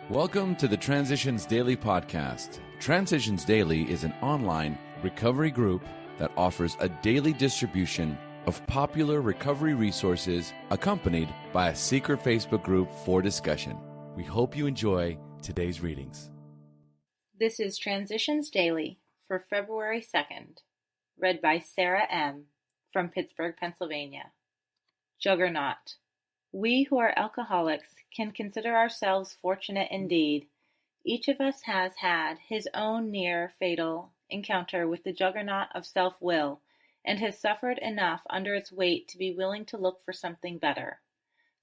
Welcome to the Transitions Daily podcast. Transitions Daily is an online recovery group that offers a daily distribution of popular recovery resources accompanied by a secret Facebook group for discussion. We hope you enjoy today's readings. This is Transitions Daily for February 2nd, read by Sarah M. from Pittsburgh, Pennsylvania. Juggernaut. We who are alcoholics can consider ourselves fortunate indeed. Each of us has had his own near-fatal encounter with the juggernaut of self-will and has suffered enough under its weight to be willing to look for something better.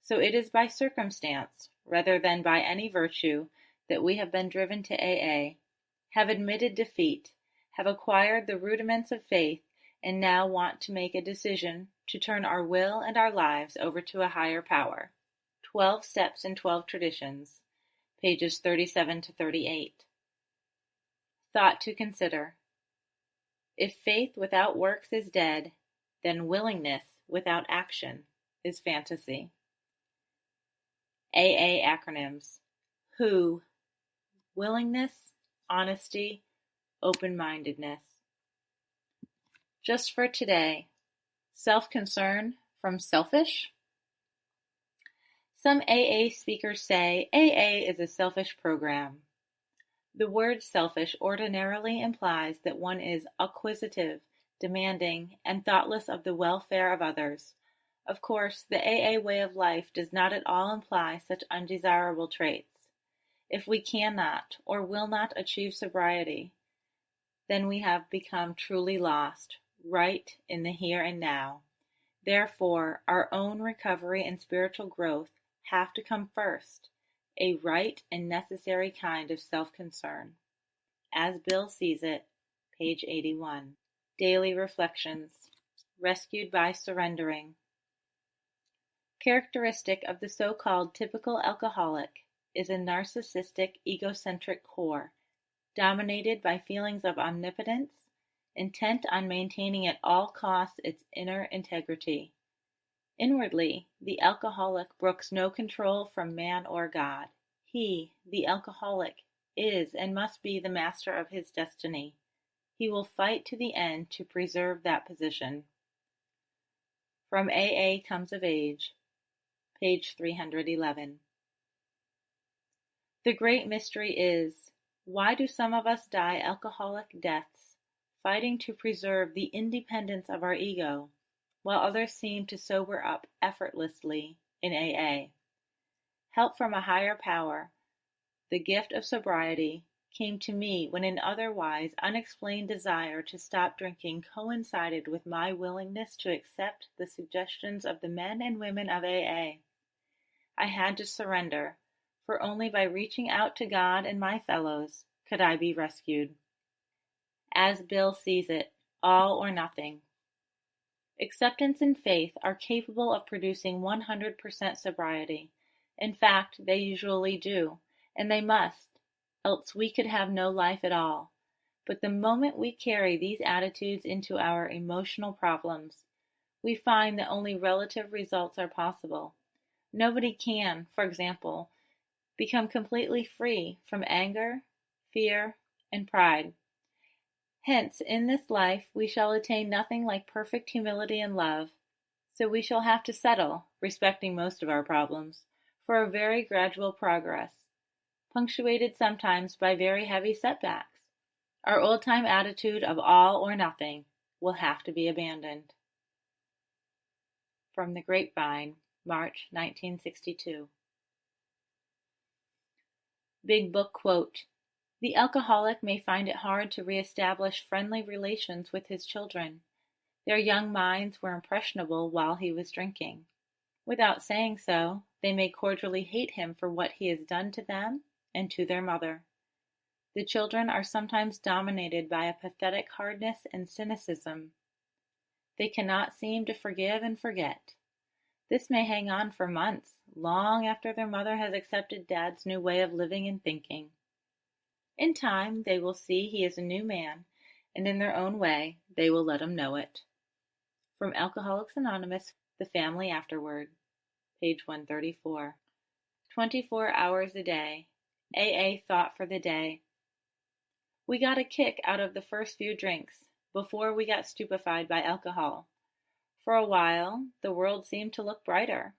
So it is by circumstance, rather than by any virtue, that we have been driven to AA, have admitted defeat, have acquired the rudiments of faith, and now want to make a decision to turn our will and our lives over to a higher power. 12 Steps and 12 Traditions, pages 37 to 38. Thought to consider. If faith without works is dead, then willingness without action is fantasy. AA acronyms. WHO, willingness, honesty, open-mindedness. Just for today, self-concern from selfish? Some AA speakers say AA is a selfish program. The word selfish ordinarily implies that one is acquisitive, demanding, and thoughtless of the welfare of others. Of course, the AA way of life does not at all imply such undesirable traits. If we cannot or will not achieve sobriety, then we have become truly lost, right in the here and now. Therefore, our own recovery and spiritual growth have to come first, a right and necessary kind of self-concern. As Bill sees it, page 81. Daily Reflections. Rescued by Surrendering. Characteristic of the so-called typical alcoholic is a narcissistic, egocentric core, dominated by feelings of omnipotence, intent on maintaining at all costs its inner integrity. Inwardly, the alcoholic brooks no control from man or God. He, the alcoholic, is and must be the master of his destiny. He will fight to the end to preserve that position. From AA Comes of Age, page 311. The great mystery is, why do some of us die alcoholic deaths, fighting to preserve the independence of our ego, while others seem to sober up effortlessly in AA? Help from a higher power, the gift of sobriety, came to me when an otherwise unexplained desire to stop drinking coincided with my willingness to accept the suggestions of the men and women of AA. I had to surrender, for only by reaching out to God and my fellows could I be rescued. As Bill sees it, all or nothing. Acceptance and faith are capable of producing 100% sobriety. In fact, they usually do, and they must, else we could have no life at all. But the moment we carry these attitudes into our emotional problems, we find that only relative results are possible. Nobody can, for example, become completely free from anger, fear, and pride. Hence, in this life we shall attain nothing like perfect humility and love, so we shall have to settle, respecting most of our problems, for a very gradual progress, punctuated sometimes by very heavy setbacks. Our old-time attitude of all or nothing will have to be abandoned. From the Grapevine, March 1962. Big Book Quote. The alcoholic may find it hard to reestablish friendly relations with his children. Their young minds were impressionable while he was drinking. Without saying so, they may cordially hate him for what he has done to them and to their mother. The children are sometimes dominated by a pathetic hardness and cynicism. They cannot seem to forgive and forget. This may hang on for months, long after their mother has accepted Dad's new way of living and thinking. In time, they will see he is a new man, and in their own way, they will let him know it. From Alcoholics Anonymous, The Family Afterward, page 134. 24 hours a day, AA thought for the day. We got a kick out of the first few drinks, before we got stupefied by alcohol. For a while, the world seemed to look brighter.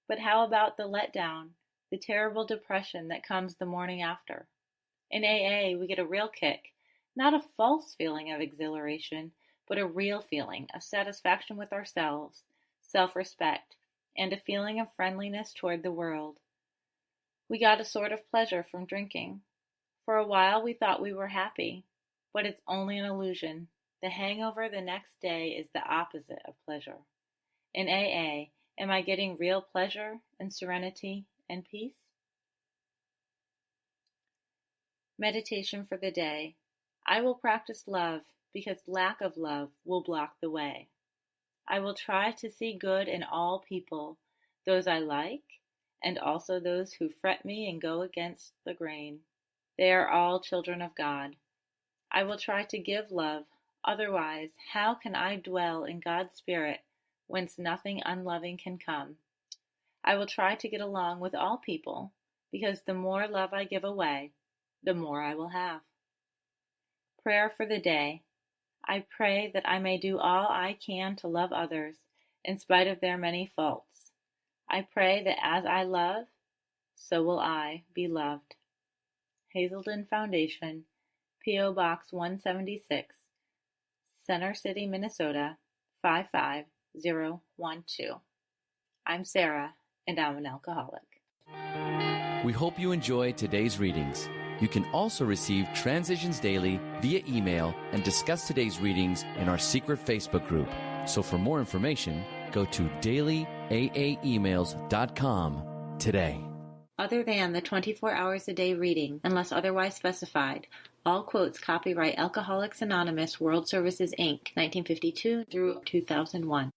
But how about the letdown, the terrible depression that comes the morning after? In AA, we get a real kick, not a false feeling of exhilaration, but a real feeling of satisfaction with ourselves, self-respect, and a feeling of friendliness toward the world. We got a sort of pleasure from drinking. For a while we thought we were happy, but it's only an illusion. The hangover the next day is the opposite of pleasure. In AA, am I getting real pleasure and serenity and peace? Meditation for the day. I will practice love because lack of love will block the way. I will try to see good in all people, those I like, and also those who fret me and go against the grain. They are all children of God. I will try to give love, otherwise how can I dwell in God's Spirit whence nothing unloving can come? I will try to get along with all people, because the more love I give away, the more I will have. Prayer for the day. I pray that I may do all I can to love others, in spite of their many faults. I pray that as I love, so will I be loved. Hazelden Foundation, P.O. Box 176, Center City, Minnesota 55012. I'm Sarah, and I'm an alcoholic. We hope you enjoyed today's readings. You can also receive Transitions Daily via email and discuss today's readings in our secret Facebook group. So for more information, go to dailyaaemails.com today. Other than the 24 hours a day reading, unless otherwise specified, all quotes copyright Alcoholics Anonymous World Services, Inc., 1952 through 2001.